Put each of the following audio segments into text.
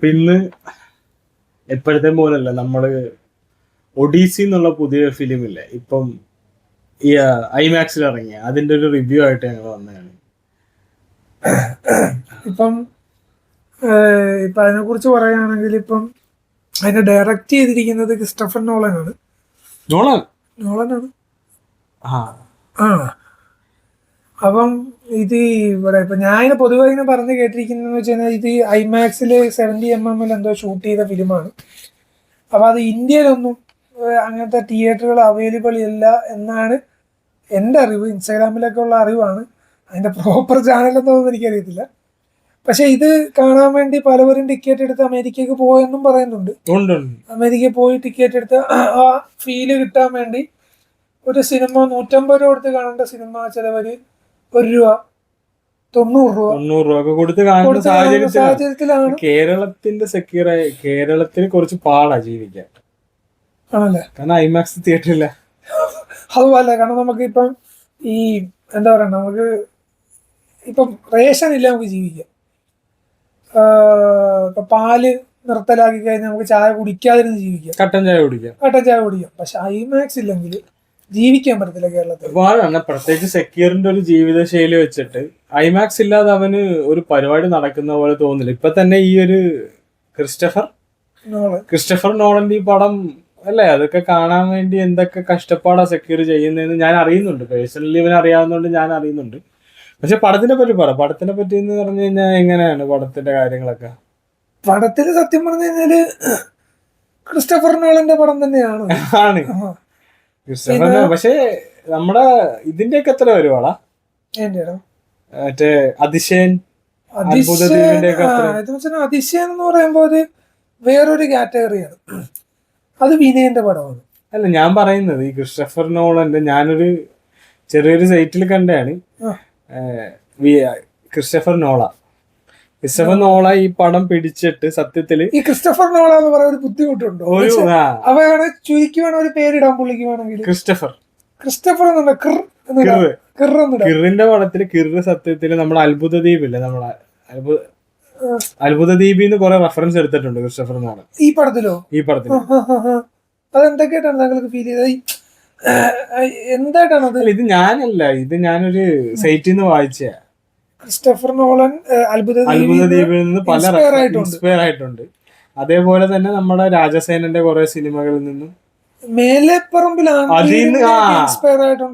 പിന്നെ എപ്പോഴത്തെ പോലല്ല നമ്മള് ഒഡീസി എന്നുള്ള പുതിയ ഫിലിം ഇല്ലേ ഇപ്പം ഈ ഐമാക്സിൽ ഇറങ്ങിയ അതിന്റെ ഒരു റിവ്യൂ ആയിട്ട് ഞങ്ങൾ വന്നതാണ്. ഇപ്പം അതിനെ കുറിച്ച് പറയുകയാണെങ്കിൽ ഇപ്പം അതിനെ ഡയറക്റ്റ് ചെയ്തിരിക്കുന്നത് ക്രിസ്റ്റഫർ നോളനാണ്. നോളനാണ്. ആ അപ്പം ഇത് ഇവിടെ ഇപ്പൊ ഞാൻ പൊതുവെ ഇങ്ങനെ പറഞ്ഞ് കേട്ടിരിക്കുന്നതെന്ന് വെച്ച് കഴിഞ്ഞാൽ ഇത് ഐമാക്സിൽ 70mm എന്തോ ഷൂട്ട് ചെയ്ത ഫിലിമാണ്. അപ്പൊ അത് ഇന്ത്യയിലൊന്നും അങ്ങനത്തെ തിയേറ്ററുകൾ അവൈലബിൾ ഇല്ല എന്നാണ് എൻ്റെ അറിവ്. ഇൻസ്റ്റാഗ്രാമിലൊക്കെ ഉള്ള അറിവാണ്. അതിന്റെ പ്രോപ്പർ ചാനലെന്നൊന്നും എനിക്കറിയത്തില്ല. പക്ഷെ ഇത് കാണാൻ വേണ്ടി പലവരും ടിക്കറ്റ് എടുത്ത് അമേരിക്കക്ക് പോയെന്നും പറയുന്നുണ്ട്. അമേരിക്കയിൽ പോയി ടിക്കറ്റ് എടുത്ത് ആ ഫീല് കിട്ടാൻ വേണ്ടി ഒരു സിനിമ 150 രൂപ കൊടുത്ത് കാണേണ്ട സിനിമ ചിലവര് 1 രൂപ 90 രൂപ കൊടുത്ത് കാണുന്ന സാഹചര്യത്തിലാണ് കേരളത്തിന്റെ കേരളത്തിന് കുറച്ച് പാടാ ജീവിക്കാൻ. ആണല്ലേ? കാരണം ഐമാക്സ് തിയേറ്റർ ഇല്ല. അതുപോലെ കാരണം നമുക്ക് ഇപ്പം ഈ എന്താ പറയണ്ട, നമുക്ക് ഇപ്പം റേഷൻ ഇല്ല നമുക്ക് ജീവിക്കാം. ഇപ്പൊ പാല് നിർത്തലാക്കി കഴിഞ്ഞാൽ നമുക്ക് ചായ കുടിക്കാതിരുന്ന് ജീവിക്കാം, കട്ടൻ ചായ കുടിക്കാം. പക്ഷെ ഐമാക്സ് ഇല്ലെങ്കിൽ ജീവിക്കാൻ പറ്റത്തില്ല കേരളത്തിൽ. പ്രത്യേകിച്ച് സെക്യൂറിന്റെ ഒരു ജീവിത ശൈലി വെച്ചിട്ട് ഐമാക്സ് ഇല്ലാതെ അവന് ഒരു പരിപാടി നടക്കുന്ന പോലെ തോന്നില്ല. ഇപ്പൊ തന്നെ ഈ ഒരു ക്രിസ്റ്റഫർ നോളന്റെ ഈ പടം അല്ലേ, അതൊക്കെ കാണാൻ വേണ്ടി എന്തൊക്കെ കഷ്ടപ്പാടാ സെക്യൂർ ചെയ്യുന്നതെന്ന് ഞാൻ അറിയുന്നുണ്ട്. പേഴ്സണലി ഇവനെ അറിയാവുന്നതുകൊണ്ട് ഞാൻ അറിയുന്നുണ്ട്. പക്ഷെ പടത്തിനെ പറ്റി എന്ന് പറഞ്ഞു കഴിഞ്ഞാൽ എങ്ങനെയാണ് പടത്തിന്റെ കാര്യങ്ങളൊക്കെ? പടത്തില് സത്യം പറഞ്ഞു കഴിഞ്ഞാല് ക്രിസ്റ്റഫർ നോളന്റെ പടം തന്നെയാണ്. പക്ഷെ നമ്മുടെ ഇതിന്റെ ഒക്കെ എത്ര വരുവാടാ? മറ്റേ അതിശയൻ അതിശയൻ എന്ന് പറയുമ്പോ അത് വേറൊരു കാറ്റഗറിയാണ്. അത് വിനയന്റെ പടമാണ്. അല്ല, ഞാൻ പറയുന്നത് ഈ ക്രിസ്റ്റഫർ നോളന്റെ ഞാനൊരു ചെറിയൊരു സൈറ്റിൽ കണ്ടാണ്. ക്രിസ്റ്റഫർ നോള ഈ പടം പിടിച്ചിട്ട് സത്യത്തില് ഈ ക്രിസ്റ്റഫർ നോള എന്ന് പറയുന്ന ഒരു ബുദ്ധിമുട്ടുണ്ടോ? അവയാണ് ചുരുക്കി വേണം ഒരു പേരിടാൻ പുള്ളിക്ക് വേണമെങ്കിൽ. ക്രിസ്റ്റഫർ കിറിന്റെ പടത്തില് കിറ് സത്യത്തില് നമ്മുടെ അത്ഭുത ദ്വീപില്ലേ, നമ്മളെ അത്ഭുത ദ്വീപിന്ന് കുറെ റെഫറൻസ് എടുത്തിട്ടുണ്ട് ക്രിസ്റ്റഫർ നോള ഈ പടത്തിലോ. അതെന്തൊക്കെയായിട്ടാണ് താങ്കൾക്ക് ഫീൽ ചെയ്തത്? എന്തായിട്ടാണ് അത്? ഇത് ഞാനൊരു സൈറ്റിൽ നിന്ന് വായിച്ച ക്രിസ്റ്റഫർ നോളൻ അത്ഭുത ദ്വീപിൽ നിന്ന് പല ഇൻസ്പയർ ആയിട്ടുണ്ട്. അതേപോലെ തന്നെ നമ്മുടെ രാജസേനന്റെ കുറെ സിനിമകളിൽ നിന്നും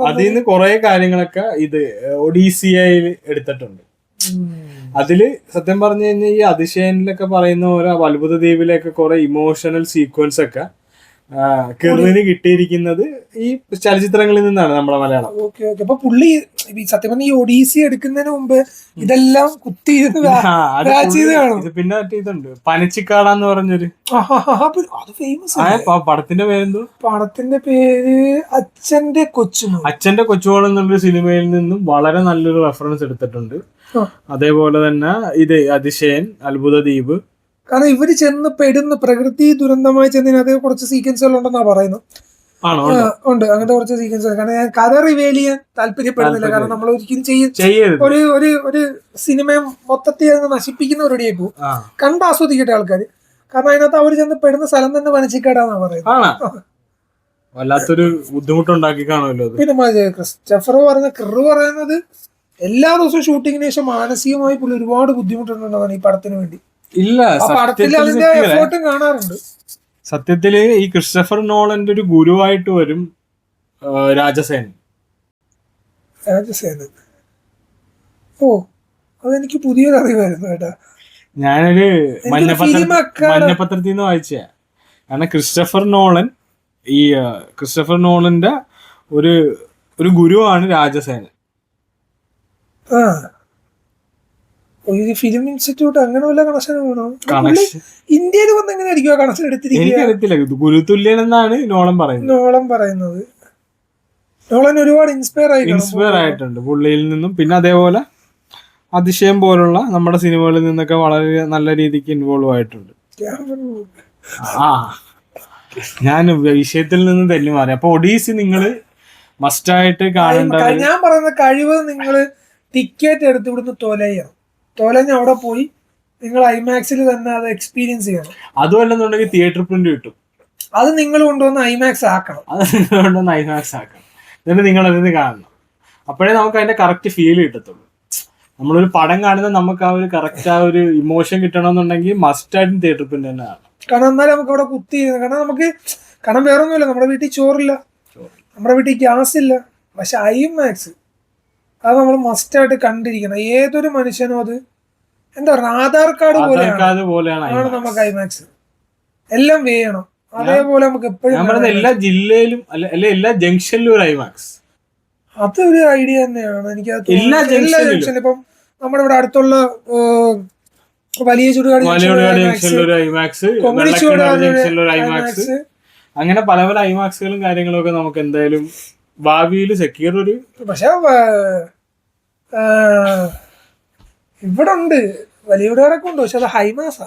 അതിൽ നിന്ന് കുറെ കാര്യങ്ങളൊക്കെ ഇത് ഒഡീസിയയിൽ എടുത്തിട്ടുണ്ട്. അതില് സത്യം പറഞ്ഞു കഴിഞ്ഞാൽ ഈ അതിശയനിലൊക്കെ പറയുന്ന ഓരോ അത്ഭുത ദ്വീപിലൊക്കെ കുറെ ഇമോഷണൽ സീക്വൻസ് ഒക്കെ കിറിന് കിട്ടിയിരിക്കുന്നത് ഈ ചലച്ചിത്രങ്ങളിൽ നിന്നാണ് നമ്മുടെ മലയാളം. അപ്പൊ പുള്ളി സത്യം പറഞ്ഞ ഈ ഒഡീസി എടുക്കുന്നതിന് മുമ്പ് ഇതെല്ലാം കുത്തി ഇത് പിന്നെ ഇതുണ്ട് പനച്ചിക്കാടാന്ന് പറഞ്ഞൊരു പടത്തിന്റെ പേരെന്തോ? പടത്തിന്റെ പേര് അച്ഛന്റെ കൊച്ചുമോൾ എന്നുള്ളൊരു സിനിമയിൽ നിന്നും വളരെ നല്ലൊരു റെഫറൻസ് എടുത്തിട്ടുണ്ട്. അതേപോലെ തന്നെ ഇത് അതിശയൻ, അത്ഭുത ദ്വീപ്. കാരണം ഇവര് ചെന്ന് പെടുന്ന പ്രകൃതി ദുരന്തമായി ചെന്നതിനകത്ത് കുറച്ച് സീക്വൻസുകൾ ഉണ്ടെന്നാ പറയുന്നത്. ഉണ്ട് അങ്ങനത്തെ കുറച്ച് സീക്വൻസുകൾ. കാരണം ഞാൻ കഥ റിവീൽ ചെയ്യാൻ താല്പര്യപ്പെടുന്നില്ല. കാരണം നമ്മൾ ഒരിക്കലും ഒരു സിനിമയെ മൊത്തത്തിൽ നശിപ്പിക്കുന്നവരുടെയായി പോകും. കണ്ട് ആസ്വദിക്കട്ടെ ആൾക്കാർ. കാരണം അതിനകത്ത് അവർ ചെന്ന് പെടുന്ന സ്ഥലം തന്നെ പനച്ചിക്കാടാന്നാ പറയുന്നത്. വല്ലാത്തൊരു ബുദ്ധിമുട്ടുണ്ടാക്കി കാണുമല്ലോ. പിന്നെ ക്രിസ്റ്റഫർ പറയുന്നത് എല്ലാ ദിവസവും ഷൂട്ടിങ്ങിന് ശേഷം മാനസികമായി പുള്ളി ഒരുപാട് ബുദ്ധിമുട്ടുണ്ടെന്നാണ് ഈ പടത്തിന് വേണ്ടി. ഇല്ല, കാണാറുണ്ട്. സത്യത്തില് ഈ ക്രിസ്റ്റഫർ നോളന്റെ ഒരു ഗുരുവായിട്ട് വരും രാജസേന. ഓ, അതെനിക്ക് പുതിയൊരു അറിവായിരുന്നു കേട്ടാ. ഞാനൊരു മഞ്ഞപത്രത്തിൽ നിന്ന് വായിച്ച. കാരണം ക്രിസ്റ്റഫർ നോളന്റെ ഒരു ഗുരുവാണ് രാജസേന. ഫിലിം ഇൻസ്റ്റിറ്റ്യൂട്ട് അങ്ങനെ വല്ല കണക്ഷൻ വേണോ? ഇന്ത്യയിൽ വന്ന് എങ്ങനെയായിരിക്കും കണക്ഷൻ എടുത്തിരിക്കുന്നത്? ഗുരുതുല്യൻ എന്നാണ് നോളൻ പറയുന്നത്. നോളൻ ഒരുപാട് ഇൻസ്പയർ ആയിട്ടുണ്ട് പുള്ളിയിൽ നിന്നും. പിന്നെ അതേപോലെ അതിശയം പോലുള്ള നമ്മുടെ സിനിമകളിൽ നിന്നൊക്കെ വളരെ നല്ല രീതിക്ക് ഇൻവോൾവ് ആയിട്ടുണ്ട്. ഞാൻ വിഷയത്തിൽ നിന്ന് തെല്ലു മാറി. അപ്പൊ ഒഡീസി നിങ്ങള് മസ്റ്റായിട്ട് കാണേണ്ട. ഞാൻ പറയുന്ന കഴിവ് നിങ്ങള് ടിക്കറ്റ് എടുത്ത് ഇവിടുന്ന് തൊലഞ്ഞ് അവിടെ പോയി നിങ്ങൾ ഐമാക്സിൽ തന്നെ അത് എക്സ്പീരിയൻസ് ചെയ്യണം. അതുമല്ലെന്നുണ്ടെങ്കിൽ തിയേറ്റർ പ്രിന്റ് കിട്ടും, അത് നിങ്ങൾ കൊണ്ടുവന്ന് ഐമാക്സ് ആക്കണം. അത് നിങ്ങൾ കൊണ്ടുവന്ന് ഐമാക്സ് ആക്കണം, എന്നിട്ട് നിങ്ങൾ അതിന് കാണണം. അപ്പോഴേ നമുക്ക് അതിന്റെ കറക്റ്റ് ഫീൽ കിട്ടത്തുള്ളൂ. നമ്മളൊരു പടം കാണുന്നത് നമുക്ക് ആ ഒരു കറക്റ്റ് ആ ഒരു ഇമോഷൻ കിട്ടണമെന്നുണ്ടെങ്കിൽ മസ്റ്റ് ആയിട്ടും തിയേറ്റർ പ്രിന്റ് തന്നെ കാണണം. കാരണം എന്നാലും നമുക്ക് അവിടെ കുത്തിയിരുന്നു. കാരണം വേറെ ഒന്നുമില്ല, നമ്മുടെ വീട്ടിൽ ചോറില്ല, നമ്മുടെ വീട്ടിൽ ഗ്യാസ് ഇല്ല. പക്ഷെ ഐമാക്സ് അത് നമ്മൾ മസ്റ്റായിട്ട് കണ്ടിരിക്കണം. ഏതൊരു മനുഷ്യനും അത് എന്താ പറയുക, ആധാർ കാർഡ് പോലെയാണ് നമുക്ക് ഐമാക്സ്. എല്ലാം വേണം, അതേപോലെ നമുക്ക് എപ്പോഴും എല്ലാ ജില്ലയിലും അല്ലെ എല്ലാ ജംഗ്ഷനിലും ഒരു ഐമാക്സ്. അതൊരു ഐഡിയ തന്നെയാണ്. എനിക്ക് എല്ലാ ജംഗ്ഷനിലും ഇപ്പം നമ്മുടെ ഇവിടെ അടുത്തുള്ള വലിയ ചുടുകാട് ജംഗ്ഷനിലൊരു ഐമാക്സ്, ജംഗ്ഷനിലൊരു ഐമാക്സ്, അങ്ങനെ പല പല ഐമാക്സുകളും കാര്യങ്ങളും ഒക്കെ നമുക്ക് എന്തായാലും ഭാവിയിൽ സെക്യൂർ ഒരു. പക്ഷെ ഇവിടെ ഉണ്ട്, വലിയ ചുടുകാടൊക്കെ ഉണ്ട്, പക്ഷെ അത് ഹൈമാസാ.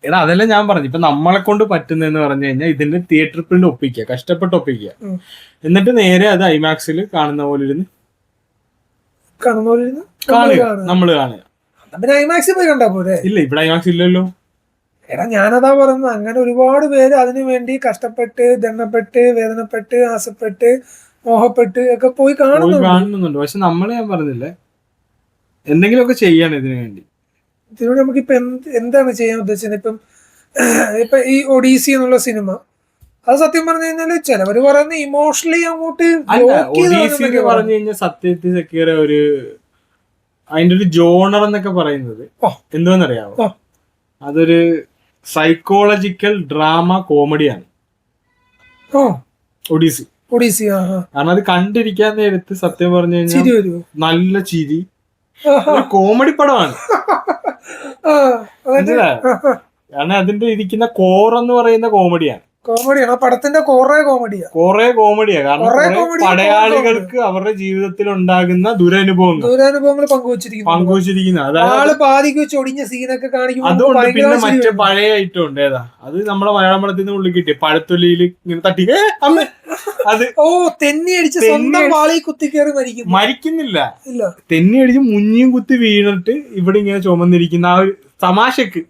എടാ അതെല്ലാം ഞാൻ പറഞ്ഞു. ഇപ്പൊ നമ്മളെ കൊണ്ട് പറ്റുന്നതെന്ന് പറഞ്ഞു കഴിഞ്ഞാൽ ഇതിന്റെ തിയേറ്റർ പ്രിന്റ് ഒപ്പിക്കുക, കഷ്ടപ്പെട്ട് ഒപ്പിക്കുക, എന്നിട്ട് നേരെ അത് ഐമാക്സിൽ കാണുന്ന പോലെ ഇരുന്ന് നമ്മള് കാണുക. പിന്നെ ഐമാക്സിൽ പോയി കണ്ടാ പോരെ? ഇല്ല, ഇവിടെ ഐമാക്സ് ഇല്ലല്ലോ. എടാ ഞാനതാ പറയുന്നത്, അങ്ങനെ ഒരുപാട് പേര് അതിനു വേണ്ടി കഷ്ടപ്പെട്ട് ദണ്ണപ്പെട്ട് വേദനപ്പെട്ട് ആസപ്പെട്ട് മോഹപ്പെട്ട് ഒക്കെ പോയി കാണുന്നുണ്ട്. പക്ഷെ നമ്മള് ഞാൻ പറഞ്ഞില്ലേ, എന്തെങ്കിലുമൊക്കെ ചെയ്യാണ് ഇതിനു വേണ്ടി. ഇതിലൂടെ നമുക്കിപ്പോ എന്താണ് ചെയ്യാൻ ഉദ്ദേശിച്ചത്? ഇപ്പൊ ഈ ഒഡീസി എന്നുള്ള സിനിമ, അത് സത്യം പറഞ്ഞു കഴിഞ്ഞാല് ചിലവര് പറയുന്നത് ഇമോഷണലി അങ്ങോട്ട് പറഞ്ഞു കഴിഞ്ഞാൽ സത്യത്തിൽ സെക്യൂർ ഒരു അതിന്റെ ഒരു ജോണർ എന്നൊക്കെ പറയുന്നത് എന്തുവെന്നറിയാമോ? അതൊരു സൈക്കോളജിക്കൽ ഡ്രാമ കോമഡിയാണ് ഒഡീസി. കാരണം അത് കണ്ടിരിക്കാൻ നേരത്ത് സത്യം പറഞ്ഞു കഴിഞ്ഞാൽ നല്ല ചിരി, കോമഡി പടമാണ്. കാരണം അതിന്റെ ഇരിക്കുന്ന കോർ എന്ന് പറയുന്ന കോമഡിയാണ്. പടത്തിന്റെ കൊറേ കോമഡിയാ. കാരണം പടയാളികൾക്ക് അവരുടെ ജീവിതത്തിൽ ഉണ്ടാകുന്ന ദുരനുഭവങ്ങൾ പങ്കുവച്ചിരിക്കുന്ന സീനൊക്കെ അതുകൊണ്ട് പിന്നെ മറ്റേ പഴയ ഐറ്റം ഉണ്ട്. ഏതാ അത് നമ്മളെ മലയാളം പടത്തിൽ നിന്ന് ഉള്ളിൽ കിട്ടി, പഴത്തൊലിയിൽ ഇങ്ങനെ തട്ടി അത് തെന്നി അടിച്ച് സ്വന്തം വാളി കുത്തി കയറി മരിക്കുന്നില്ല, തെന്നി അടിച്ച് മുഞ്ഞിയും കുത്തി വീണിട്ട് ഇവിടെ ഇങ്ങനെ ചുമന്നിരിക്കുന്ന ആ ഒരു തമാശക്ക്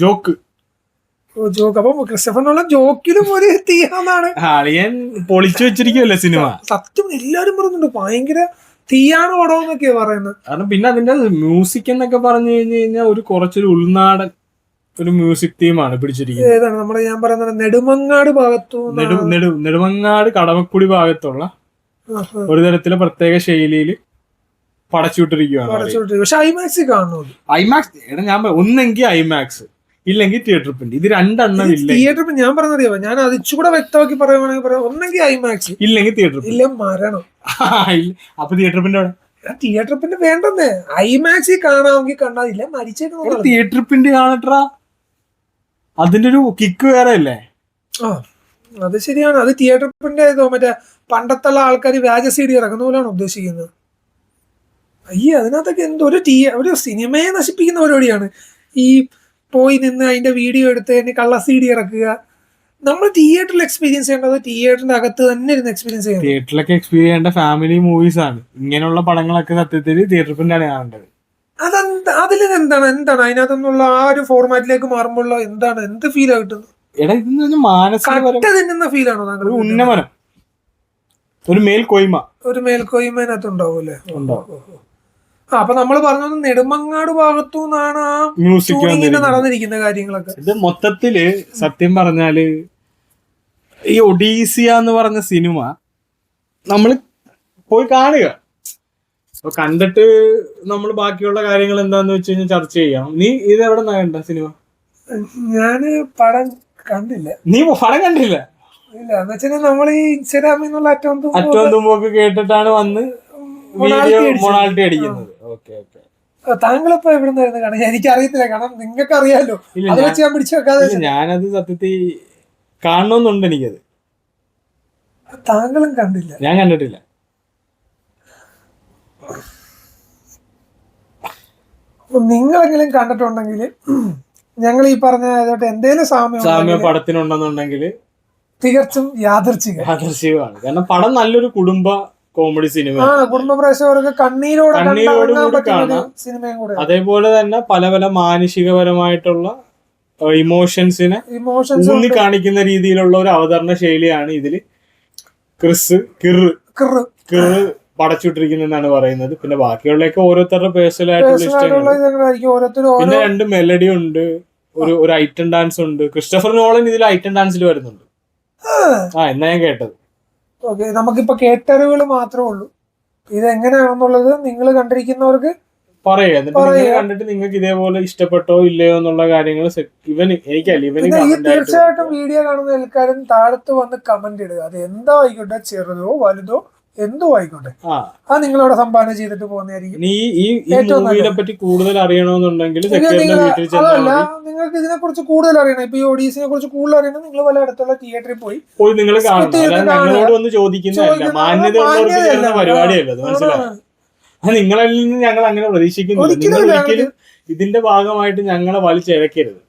ജോക്ക്. അപ്പൊ ക്രിസ്റ്റഫർ നോളൻ ജോക്കിലും ഒരു തീയാന്നാണ് അളിയൻ പൊളിച്ചു വെച്ചിരിക്കുമല്ലേ സിനിമ. സത്യം എല്ലാരും പറയുന്നുണ്ട് ഭയങ്കര തീയാണ് പടം എന്നൊക്കെയാ പറയുന്നത്. കാരണം പിന്നെ അതിന്റെ മ്യൂസിക് എന്നൊക്കെ പറഞ്ഞു കഴിഞ്ഞു കഴിഞ്ഞാൽ ഒരു കുറച്ചൊരു ഉൾനാടൻ ഒരു മ്യൂസിക് തീമാണ് പിടിച്ചിരിക്കുന്നത്. ഏതാണ് നമ്മള് ഞാൻ പറയുന്നത് നെടുമങ്ങാട് ഭാഗത്തു നെടുമങ്ങാട് കടമക്കുടി ഭാഗത്തുള്ള ഒരു തരത്തിലെ പ്രത്യേക ശൈലിയിൽ പടച്ചുവിട്ടിരിക്കുകയാണ്. പക്ഷെ ഐമാക്സ് കാണുന്നു. ഐമാക്സ് ഞാൻ ഒന്നെങ്കിൽ ഐമാക്സ് ഇല്ലെങ്കിൽ തിയേറ്റർ പ്രിന്റ്, ഇത് രണ്ടെണ്ണം ഇല്ല. തിയേറ്റർ പ്രിന്റ് ഞാൻ പറഞ്ഞറിയാമോ, ഞാൻ അതിച്ചുകൂടെ വ്യക്തമാക്കി പറയുവാണെങ്കിൽ പറയാം, ഒന്നെങ്കിൽ ഐമാക്സ് ഇല്ലെങ്കിൽ തിയേറ്റർ ഇല്ല മരണം. അപ്പൊ തിയേറ്റർ പ്രിന്റ് തിയേറ്റർ പ്രിന്റ് വേണ്ടെന്നേ, ഐമാക്സിൽ കാണാമെങ്കിൽ കണ്ടാതില്ല മരിച്ചേക്കണം. തിയേറ്റർ പ്രിന്റ് കാണട്ടാ, അതിന്റെ ഒരു കിക്ക് വേറെ അല്ലേ. അത് ശരിയാണ്. അത് തിയേറ്റർ പ്രിന്റ് ആയതോ മറ്റേ പണ്ടത്തുള്ള ആൾക്കാർ വ്യാജ CD ഇറക്കുന്ന പോലെയാണ് ഉദ്ദേശിക്കുന്നത്. അതിനകത്തൊക്കെ എന്തോ ഒരു സിനിമയെ നശിപ്പിക്കുന്ന പരിപാടിയാണ് ഈ പോയി നിന്ന് അതിന്റെ വീഡിയോ എടുത്ത് തന്നെ കള്ള CD ഇറക്കുക. നമ്മൾ തിയേറ്ററിൽ എക്സ്പീരിയൻസ് ചെയ്യേണ്ടത് തിയേറ്ററിന്റെ അകത്ത് തന്നെ ഇരുന്ന് എക്സ്പീരിയൻസ് ചെയ്യണം. തിയേറ്ററിലൊക്കെ എക്സ്പീരിയൻസ് ചെയ്യേണ്ട ഫാമിലി മൂവീസ് ആണ് ഇങ്ങനെയുള്ള പടങ്ങളൊക്കെ. സത്യത്തിൽ തിയേറ്റർ പ്രിന്റാണ് കാണേണ്ടത്. എന്താണ് അതിനകത്തുനിന്നുള്ള ആ ഒരു ഫോർമാറ്റിലേക്ക് മാറുമ്പോൾ എന്ത് ഫീലാ കിട്ടുന്നത്? മാനസിക ഫീലാണോ താങ്കൾ? ഉന്നമനം, ഒരു മേൽക്കോയ്മ ഉണ്ടാവൂല്ലേ? അപ്പൊ നമ്മൾ പറഞ്ഞത് നെടുമങ്ങാട് ഭാഗത്തു നിന്നാണ് ആ മ്യൂസിക് നടന്നിരിക്കുന്ന കാര്യങ്ങളൊക്കെ. ഇത് മൊത്തത്തില് സത്യം പറഞ്ഞാല് ഈ ഒഡീസിയ എന്ന് പറഞ്ഞ സിനിമ നമ്മൾ പോയി കാണുക. അപ്പൊ കണ്ടിട്ട് നമ്മൾ ബാക്കിയുള്ള കാര്യങ്ങൾ എന്താന്ന് വെച്ച് കഴിഞ്ഞാൽ ചർച്ച ചെയ്യാം. നീ ഇത് എവിടെ നിന്നാ കണ്ട സിനിമ? ഞാന് പടം കണ്ടില്ല. നീ പടം കണ്ടില്ല? ഇല്ല, എന്ന് വെച്ചാൽ നമ്മൾ ഈ ഇൻസ്റ്റാഗ്രാമിൽ നിന്നുള്ള അറ്റവും തുമ്പൊക്കെ കേട്ടിട്ടാണ് വന്ന് മൊണാലിറ്റി അടിക്കുന്നത്. താങ്കളിപ്പോ എവിടെ നിന്നായിരുന്നു കാണാൻ? എനിക്ക് അറിയത്തില്ല, കാരണം നിങ്ങൾക്ക് അറിയാലോ. അത് വെച്ച് ഞാൻ പിടിച്ചു വെക്കാതെ. ഞാനത് സത്യത്തിൽ കാണണമെന്നുണ്ട് എനിക്കത്. താങ്കളും കണ്ടില്ല? ഞാൻ കണ്ടിട്ടില്ല. നിങ്ങളെങ്കിലും കണ്ടിട്ടുണ്ടെങ്കിൽ ഞങ്ങൾ ഈ പറഞ്ഞ എന്തേലും സാമ്യ പടത്തിനുണ്ടെന്നുണ്ടെങ്കിൽ തികച്ചും യാദൃച്ഛികമാണ്. കാരണം പടം നല്ലൊരു കുടുംബ കോമഡി സിനിമ, കുടുംബ പ്രേക്ഷകർക്ക് കണ്ണീരോടെ കാണാം. സിനിമയും കൂടെ. അതേപോലെ തന്നെ പല പല മാനുഷികപരമായിട്ടുള്ള ഇമോഷൻസിനെ ഊന്നി കാണിക്കുന്ന രീതിയിലുള്ള ഒരു അവതരണ ശൈലിയാണ് ഇതില് കിറ് പടച്ചുവിട്ടിരിക്കുന്നതെന്നാണ് പറയുന്നത്. പിന്നെ ബാക്കിയുള്ളതൊക്കെ ഓരോരുത്തരുടെ പേഴ്സണൽ ആയിട്ടുള്ള ഇഷ്ടങ്ങൾ. പിന്നെ 2 മെലഡി ഉണ്ട്, ഒരു ഐറ്റം ഡാൻസ് ഉണ്ട്. ക്രിസ്റ്റഫർ നോളൻ ഇതിൽ ഐറ്റം ഡാൻസിൽ വരുന്നുണ്ട്. എന്നാ ഞാൻ കേട്ടത്. ഓക്കെ, നമുക്കിപ്പോ കേട്ടറിവുകൾ മാത്രമേ ഉള്ളൂ. ഇത് എങ്ങനെയാണെന്നുള്ളത് നിങ്ങൾ കണ്ടിരിക്കുന്നവർക്ക് പറയാ. എന്നിട്ട് നിങ്ങൾ കണ്ടിട്ട് നിങ്ങൾക്ക് ഇതേപോലെ ഇഷ്ടപ്പെട്ടോ ഇല്ലയോ എന്നുള്ള കാര്യങ്ങൾ തീർച്ചയായിട്ടും വീഡിയോ കാണുന്ന ആൾക്കാരും താഴത്ത് വന്ന് കമന്റ് ഇടുക. അത് എന്താ ആയിക്കോട്ടെ, ചെറുതോ വലുതോ എന്തോ ആയിക്കോട്ടെ, അത് നിങ്ങളവിടെ സംഭാവന ചെയ്തിട്ട് പോകുന്നതായിരിക്കും. മൂവിനെ പറ്റി കൂടുതൽ അറിയണമെന്നുണ്ടെങ്കിൽ അതല്ല, നിങ്ങൾക്ക് ഇതിനെ കുറിച്ച് കൂടുതൽ അറിയണം, ഇപ്പൊ ഈ ഒഡീസിനെ കുറിച്ച് കൂടുതൽ അറിയണം, നിങ്ങൾ വല്ല അടുത്തുള്ള തിയേറ്ററിൽ പോയി നിങ്ങൾ ഞങ്ങളോട് വന്ന് ചോദിക്കുന്നതല്ല, മാന്യതയുള്ള പരിപാടിയല്ല. മനസ്സിലായോ? നിങ്ങളിൽ നിന്ന് ഞങ്ങൾ അങ്ങനെ പ്രതീക്ഷിക്കുന്നില്ല. നിങ്ങൾ ഒരിക്കലും ഇതിന്റെ ഭാഗമായിട്ട് ഞങ്ങളെ വലിച്ചിഴക്കരുത്.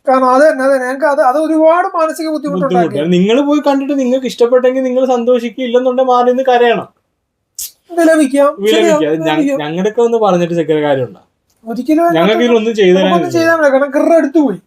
കാരണം അത് ഞങ്ങൾക്ക് അത് ഒരുപാട് മാനസിക ബുദ്ധിമുട്ടുണ്ട്. നിങ്ങൾ പോയി കണ്ടിട്ട് നിങ്ങൾക്ക് ഇഷ്ടപ്പെട്ടെങ്കിൽ നിങ്ങൾ സന്തോഷിക്കുക, ഇല്ലെന്നുണ്ടെങ്കിൽ മാറി നിന്ന് കരയണം, വിലപിക്കാം. ഞങ്ങളുടെ ഒന്ന് പറഞ്ഞിട്ട് ചെറിയ കാര്യമുണ്ടോ? ഒരിക്കലും ഞങ്ങൾക്ക് ഇതിലൊന്നും ചെയ്താൽ കാരണം കിറ എടുത്തു പോയി.